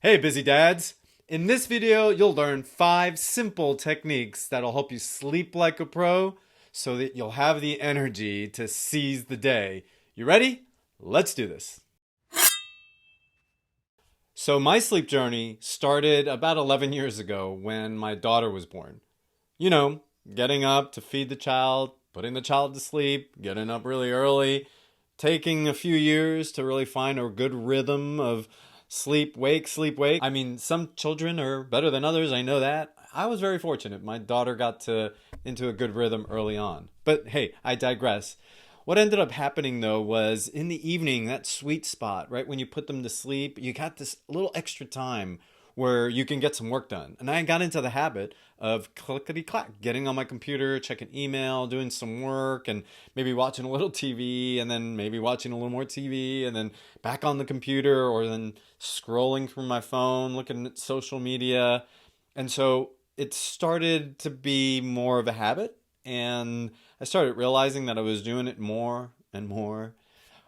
Hey busy dads! In this video, you'll learn 5 simple techniques that'll help you sleep like a pro so that you'll have the energy to seize the day. You ready? Let's do this. So my sleep journey started about 11 years ago when my daughter was born. You know, getting up to feed the child, putting the child to sleep, getting up really early, taking a few years to really find a good rhythm of sleep, wake, sleep, wake. I mean, some children are better than others. I know that. I was very fortunate. My daughter got into a good rhythm early on. But hey, I digress. What ended up happening though was in the evening, that sweet spot, right when you put them to sleep, you got this little extra time where you can get some work done. And I got into the habit of clickety clack, getting on my computer, checking email, doing some work, and maybe watching a little TV, and then maybe watching a little more TV, and then back on the computer, or then scrolling through my phone, looking at social media. And so it started to be more of a habit, and I started realizing that I was doing it more and more.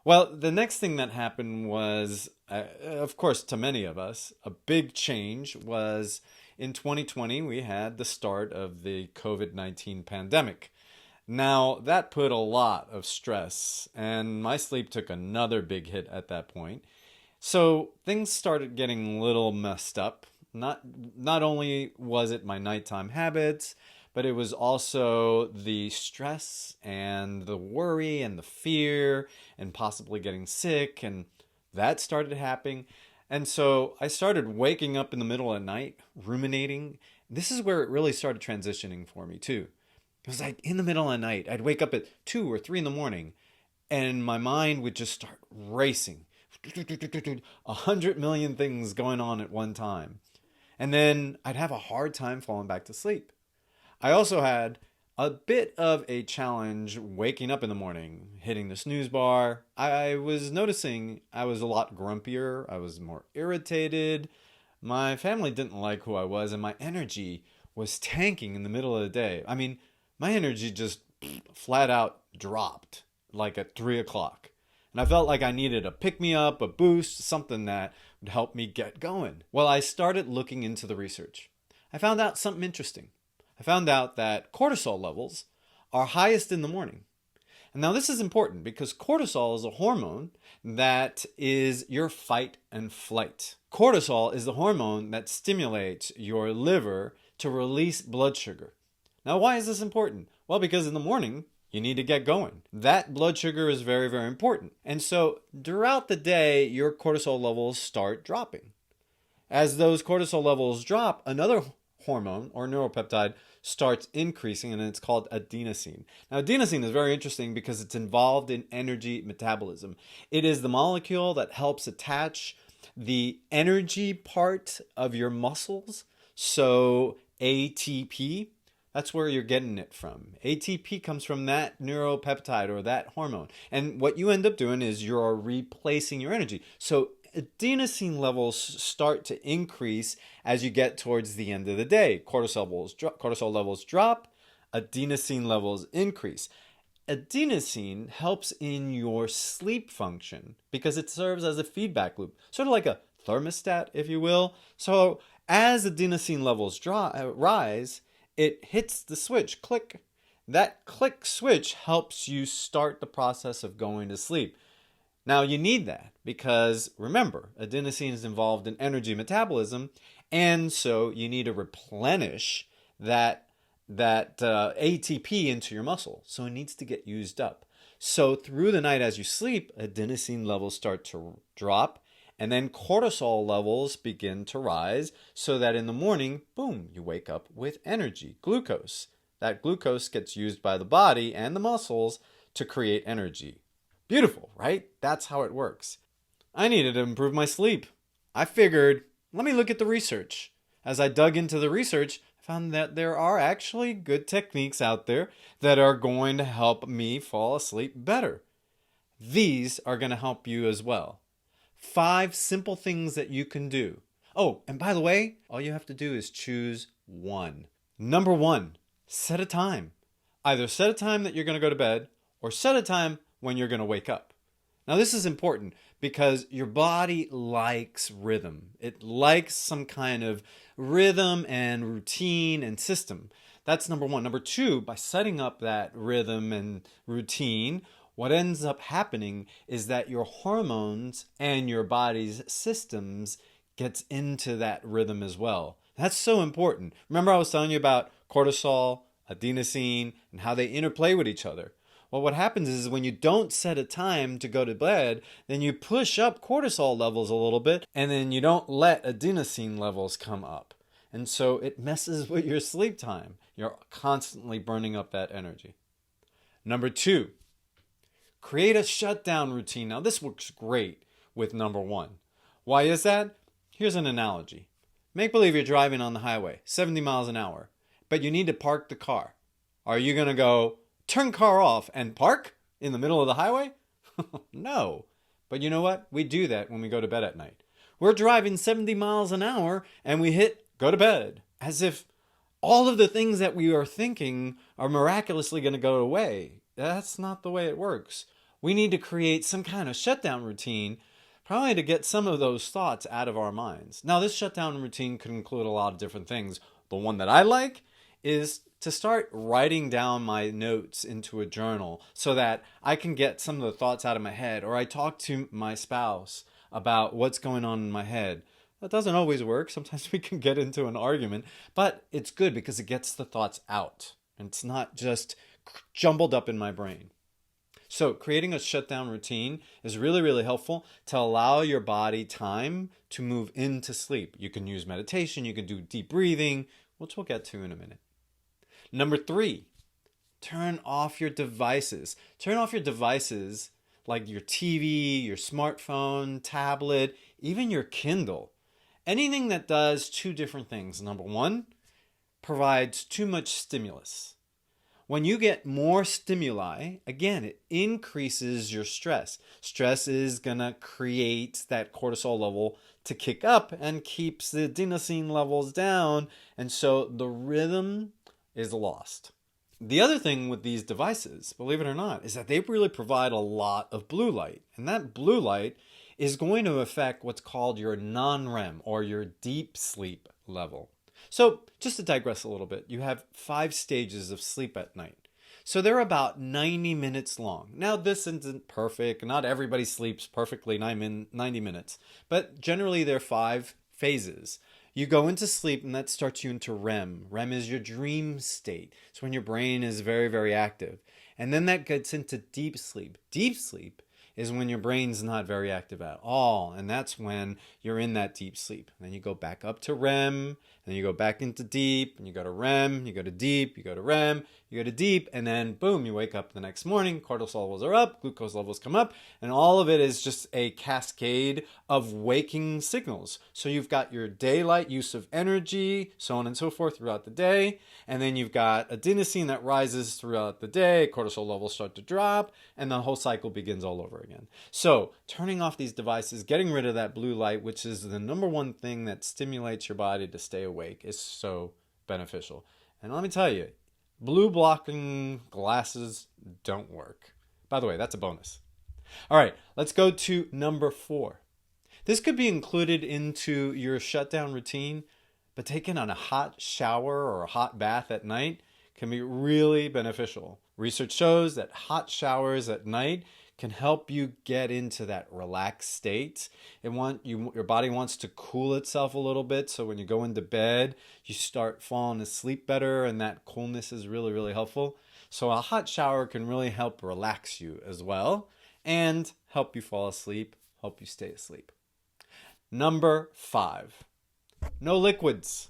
Well, the next thing that happened was, of course, to many of us, a big change was in 2020, we had the start of the COVID-19 pandemic. Now, that put a lot of stress, and my sleep took another big hit at that point. So things started getting a little messed up. Not only was it my nighttime habits, but it was also the stress and the worry and the fear and possibly getting sick, and that started happening. And so I started waking up in the middle of the night, ruminating. This is where it really started transitioning for me too. It was like in the middle of the night, I'd wake up at 2 or 3 in the morning and my mind would just start racing. 100 million things going on at one time. And then I'd have a hard time falling back to sleep. I also had a bit of a challenge waking up in the morning, hitting the snooze bar. I was noticing I was a lot grumpier. I was more irritated. My family didn't like who I was, and my energy was tanking in the middle of the day. I mean, my energy just flat out dropped like at 3 o'clock. And I felt like I needed a pick me up, a boost, something that would help me get going. Well, I started looking into the research. I found out something interesting. I found out that cortisol levels are highest in the morning. And now this is important because cortisol is a hormone that is your fight and flight. Cortisol is the hormone that stimulates your liver to release blood sugar. Now, why is this important? Well, because in the morning, you need to get going. That blood sugar is very, very important. And so throughout the day, your cortisol levels start dropping. As those cortisol levels drop, another hormone or neuropeptide starts increasing, and it's called adenosine. Now, adenosine is very interesting because it's involved in energy metabolism. It is the molecule that helps attach the energy part of your muscles. So ATP, that's where you're getting it from. ATP comes from that neuropeptide or that hormone. And what you end up doing is you're replacing your energy. So adenosine levels start to increase as you get towards the end of the day. Cortisol levels drop, adenosine levels increase. Adenosine helps in your sleep function because it serves as a feedback loop, sort of like a thermostat, if you will. So as adenosine levels rise, it hits the switch, click. That click switch helps you start the process of going to sleep. Now you need that because remember, adenosine is involved in energy metabolism, and so you need to replenish that ATP into your muscle. So it needs to get used up. So through the night as you sleep, adenosine levels start to drop, and then cortisol levels begin to rise so that in the morning, boom, you wake up with energy, glucose. That glucose gets used by the body and the muscles to create energy. Beautiful, right? That's how it works. I needed to improve my sleep. I figured, let me look at the research. As I dug into the research, I found that there are actually good techniques out there that are going to help me fall asleep better. These are going to help you as well. 5 simple things that you can do. Oh, and by the way, all you have to do is choose one. Number 1, set a time. Either set a time that you're going to go to bed or set a time when you're going to wake up. Now, this is important because your body likes rhythm. It likes some kind of rhythm and routine and system. That's number one. Number two, by setting up that rhythm and routine, what ends up happening is that your hormones and your body's systems gets into that rhythm as well. That's so important. Remember I was telling you about cortisol, adenosine, and how they interplay with each other. Well, what happens is when you don't set a time to go to bed, then you push up cortisol levels a little bit, and then you don't let adenosine levels come up. And so it messes with your sleep time. You're constantly burning up that energy. Number two, create a shutdown routine. Now, this works great with number one. Why is that? Here's an analogy. Make believe you're driving on the highway, 70 miles an hour, but you need to park the car. Are you going to go, turn car off and park in the middle of the highway? No. But you know what? We do that when we go to bed at night. We're driving 70 miles an hour and we hit go to bed as if all of the things that we are thinking are miraculously going to go away. That's not the way it works. We need to create some kind of shutdown routine, probably to get some of those thoughts out of our minds. Now, this shutdown routine could include a lot of different things. The one that I like is to start writing down my notes into a journal so that I can get some of the thoughts out of my head, or I talk to my spouse about what's going on in my head. That doesn't always work. Sometimes we can get into an argument, but it's good because it gets the thoughts out and it's not just jumbled up in my brain. So creating a shutdown routine is really, really helpful to allow your body time to move into sleep. You can use meditation, you can do deep breathing, which we'll get to in a minute. Number three, turn off your devices. Turn off your devices like your TV, your smartphone, tablet, even your Kindle. Anything that does two different things. Number one, provides too much stimulus. When you get more stimuli, again, it increases your stress. Stress is going to create that cortisol level to kick up and keeps the adenosine levels down. And so the rhythm is lost. The other thing with these devices, believe it or not, is that they really provide a lot of blue light. And that blue light is going to affect what's called your non-REM or your deep sleep level. So just to digress a little bit, you have 5 stages of sleep at night. So they're about 90 minutes long. Now, this isn't perfect. Not everybody sleeps perfectly 90 minutes. But generally, they're 5 phases. You go into sleep and that starts you into REM. REM is your dream state. It's when your brain is very, very active. And then that gets into deep sleep. Deep sleep is when your brain's not very active at all. And that's when you're in that deep sleep. And then you go back up to REM, and then you go back into deep, and you go to REM, you go to deep, you go to REM, you go to deep, and then boom, you wake up the next morning, cortisol levels are up, glucose levels come up, and all of it is just a cascade of waking signals. So you've got your daylight use of energy, so on and so forth throughout the day, and then you've got adenosine that rises throughout the day, cortisol levels start to drop, and the whole cycle begins all over again. So turning off these devices, getting rid of that blue light, which is the number one thing that stimulates your body to stay awake, is so beneficial. And let me tell you, blue blocking glasses don't work. By the way, that's a bonus. All right, let's go to number 4. This could be included into your shutdown routine, but taking on a hot shower or a hot bath at night can be really beneficial. Research shows that hot showers at night can help you get into that relaxed state. Your body wants to cool itself a little bit, so when you go into bed, you start falling asleep better, and that coolness is really, really helpful. So a hot shower can really help relax you as well and help you fall asleep, help you stay asleep. Number 5, no liquids.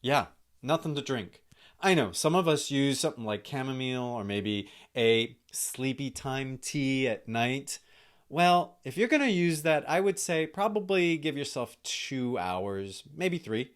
Yeah, nothing to drink. I know some of us use something like chamomile or maybe a sleepy time tea at night. Well, if you're going to use that, I would say probably give yourself 2 hours, maybe 3.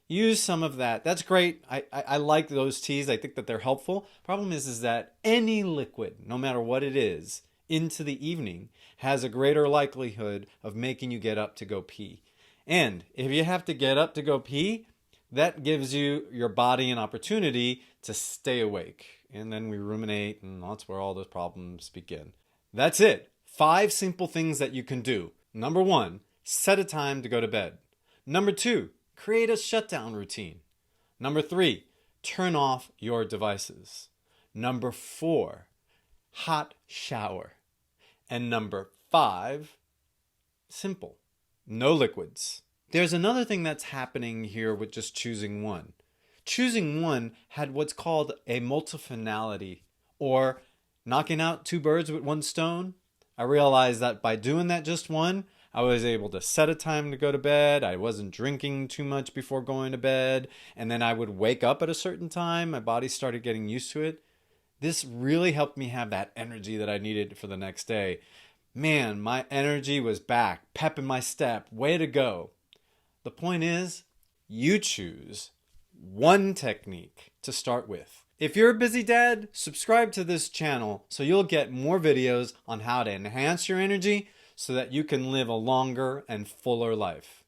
Use some of that. That's great. I like those teas. I think that they're helpful. Problem is that any liquid, no matter what it is, into the evening has a greater likelihood of making you get up to go pee. And if you have to get up to go pee, that gives your body an opportunity to stay awake. And then we ruminate, and that's where all those problems begin. That's it. 5 simple things that you can do. Number 1, set a time to go to bed. Number 2, create a shutdown routine. Number 3, turn off your devices. Number 4, hot shower. And number 5, simple, no liquids. There's another thing that's happening here with just choosing one. Choosing one had what's called a multifinality, or knocking out 2 birds with 1 stone. I realized that by doing that just one, I was able to set a time to go to bed. I wasn't drinking too much before going to bed. And then I would wake up at a certain time. My body started getting used to it. This really helped me have that energy that I needed for the next day. Man, my energy was back. Pep in my step. Way to go. The point is, you choose one technique to start with. If you're a busy dad, subscribe to this channel so you'll get more videos on how to enhance your energy so that you can live a longer and fuller life.